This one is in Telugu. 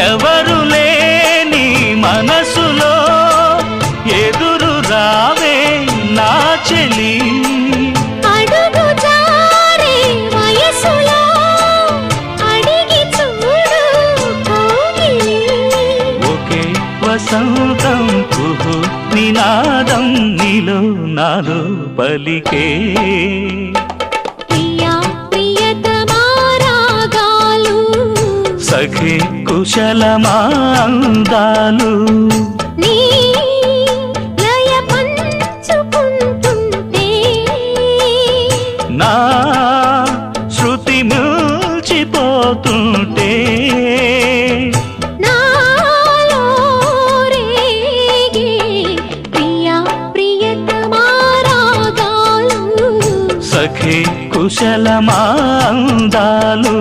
ఎవరు లేని మనసులో ఎదురు రావే నా చెలి అడుగు జారే వయసులో అడిగి చూడు కోగిలి ఒకే వసంతం కుహు నినాదం నీలో నాలో పలికే ప్రియా ప్రియతమా రాగాలు సఖి కుశలమా అందాలు నీ లయ పంచుకుంటుంటే నా శృతి మిల్చిపోతుంటే నాలో రేగే ప్రియా ప్రియతమా రాగాలు సఖి కుశలమా అందాలు